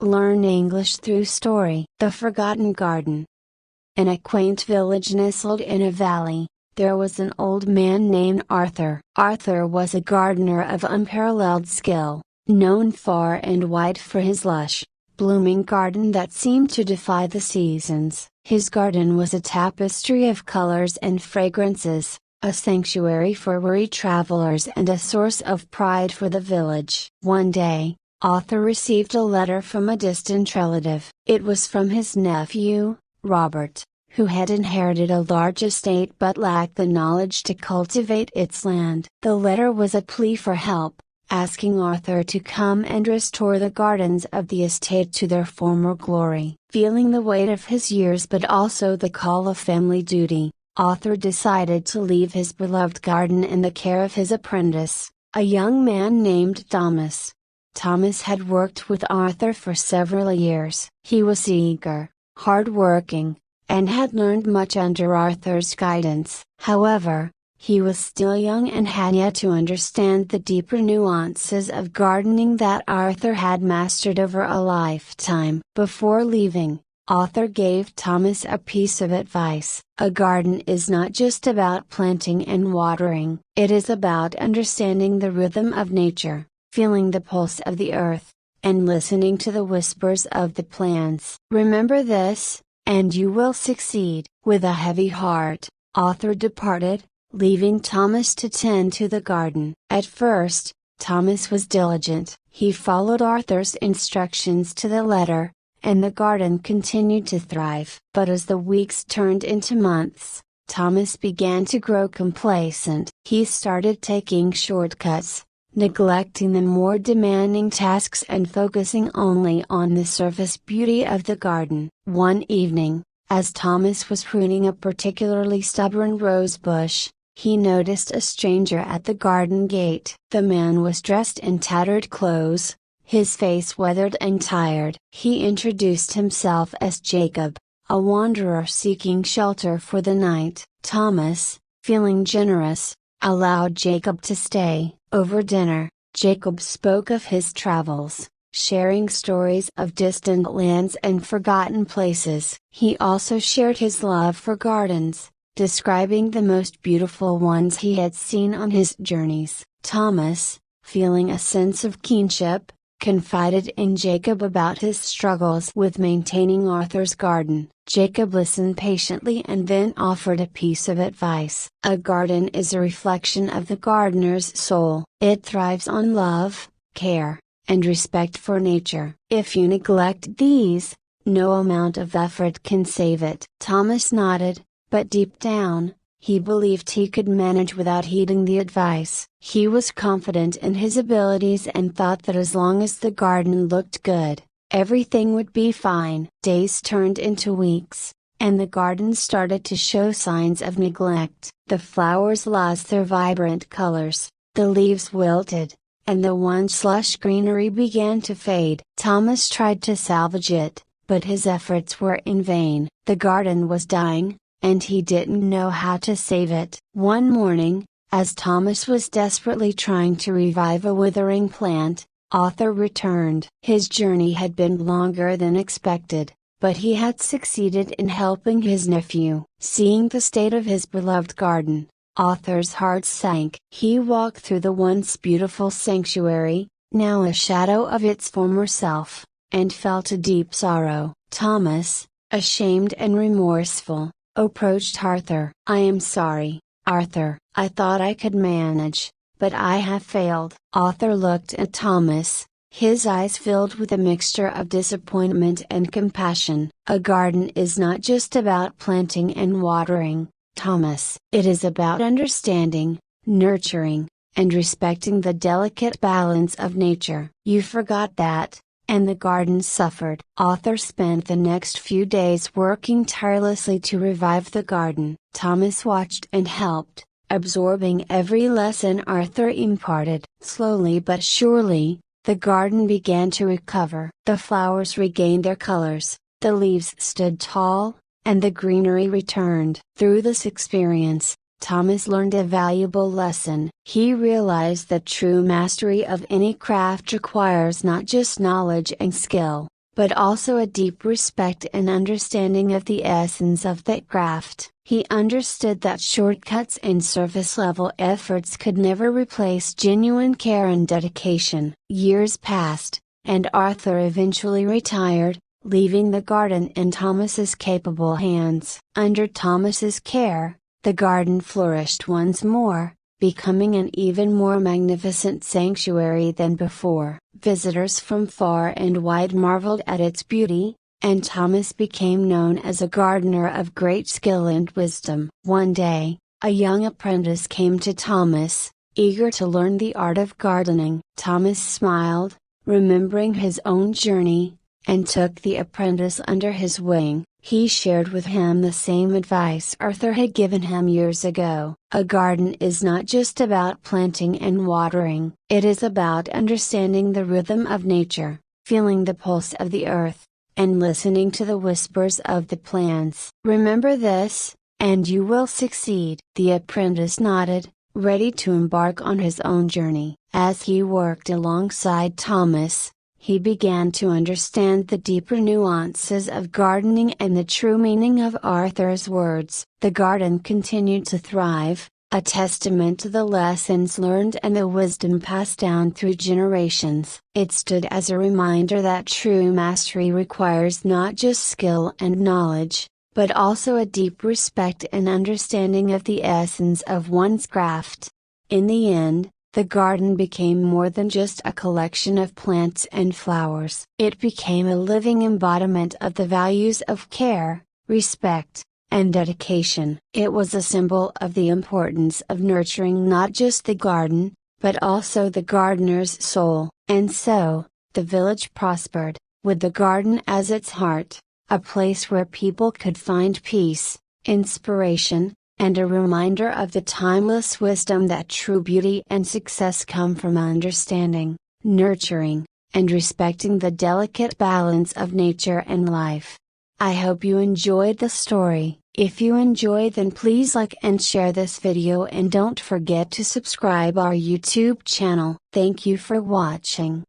Learn English through story. The Forgotten Garden. In a quaint village nestled in a valley, there was an old man named Arthur. Arthur was a gardener of unparalleled skill, known far and wide for his lush, blooming garden that seemed to defy the seasons. His garden was a tapestry of colors and fragrances, a sanctuary for weary travelers and a source of pride for the village. One day, Arthur received a letter from a distant relative. It was from his nephew, Robert, who had inherited a large estate but lacked the knowledge to cultivate its land. The letter was a plea for help, asking Arthur to come and restore the gardens of the estate to their former glory. Feeling the weight of his years but also the call of family duty, Arthur decided to leave his beloved garden in the care of his apprentice, a young man named Thomas. Thomas had worked with Arthur for several years. He was eager, hard-working, and had learned much under Arthur's guidance. However, he was still young and had yet to understand the deeper nuances of gardening that Arthur had mastered over a lifetime. Before leaving, Arthur gave Thomas a piece of advice. A garden is not just about planting and watering. It is about understanding the rhythm of nature, feeling the pulse of the earth, and listening to the whispers of the plants. Remember this, and you will succeed. With a heavy heart, Arthur departed, leaving Thomas to tend to the garden. At first, Thomas was diligent. He followed Arthur's instructions to the letter, and the garden continued to thrive. But as the weeks turned into months, Thomas began to grow complacent. He started taking shortcuts, neglecting the more demanding tasks and focusing only on the surface beauty of the garden. One evening, as Thomas was pruning a particularly stubborn rose bush, he noticed a stranger at the garden gate. The man was dressed in tattered clothes, his face weathered and tired. He introduced himself as Jacob, a wanderer seeking shelter for the night. Thomas, feeling generous, allowed Jacob to stay. Over dinner, Jacob spoke of his travels, sharing stories of distant lands and forgotten places. He also shared his love for gardens, describing the most beautiful ones he had seen on his journeys. Thomas, feeling a sense of kinship, confided in Jacob about his struggles with maintaining Arthur's garden. Jacob listened patiently and then offered a piece of advice. A garden is a reflection of the gardener's soul. It thrives on love, care, and respect for nature. If you neglect these, no amount of effort can save it. Thomas nodded, but deep down, he believed he could manage without heeding the advice. He was confident in his abilities and thought that as long as the garden looked good, everything would be fine. Days turned into weeks, and the garden started to show signs of neglect. The flowers lost their vibrant colors, the leaves wilted, and the once lush greenery began to fade. Thomas tried to salvage it, but his efforts were in vain. The garden was dying, and he didn't know how to save it. One morning, as Thomas was desperately trying to revive a withering plant, Arthur returned. His journey had been longer than expected, but he had succeeded in helping his nephew. Seeing the state of his beloved garden, Arthur's heart sank. He walked through the once beautiful sanctuary, now a shadow of its former self, and felt a deep sorrow. Thomas, ashamed and remorseful, approached Arthur. "I am sorry, Arthur. I thought I could manage, but I have failed." Arthur looked at Thomas, his eyes filled with a mixture of disappointment and compassion. "A garden is not just about planting and watering, Thomas. It is about understanding, nurturing, and respecting the delicate balance of nature. You forgot that, and the garden suffered." Arthur spent the next few days working tirelessly to revive the garden. Thomas watched and helped, absorbing every lesson Arthur imparted. Slowly but surely, the garden began to recover. The flowers regained their colors, the leaves stood tall, and the greenery returned. Through this experience, Thomas learned a valuable lesson. He realized that true mastery of any craft requires not just knowledge and skill, but also a deep respect and understanding of the essence of that craft. He understood that shortcuts and surface level efforts could never replace genuine care and dedication. Years passed, and Arthur eventually retired, leaving the garden in Thomas's capable hands. Under Thomas's care, the garden flourished once more, becoming an even more magnificent sanctuary than before. Visitors from far and wide marveled at its beauty, and Thomas became known as a gardener of great skill and wisdom. One day, a young apprentice came to Thomas, eager to learn the art of gardening. Thomas smiled, remembering his own journey, and took the apprentice under his wing. He shared with him the same advice Arthur had given him years ago. A garden is not just about planting and watering, it is about understanding the rhythm of nature, feeling the pulse of the earth, and listening to the whispers of the plants. Remember this, and you will succeed. The apprentice nodded, ready to embark on his own journey. As he worked alongside Thomas, he began to understand the deeper nuances of gardening and the true meaning of Arthur's words. The garden continued to thrive, a testament to the lessons learned and the wisdom passed down through generations. It stood as a reminder that true mastery requires not just skill and knowledge, but also a deep respect and understanding of the essence of one's craft. In the end, the garden became more than just a collection of plants and flowers. It became a living embodiment of the values of care, respect, and dedication. It was a symbol of the importance of nurturing not just the garden, but also the gardener's soul. And so, the village prospered, with the garden as its heart, a place where people could find peace, inspiration, and a reminder of the timeless wisdom that true beauty and success come from understanding, nurturing, and respecting the delicate balance of nature and life. I hope you enjoyed the story. If you enjoyed, then please like and share this video, and don't forget to subscribe our YouTube channel. Thank you for watching.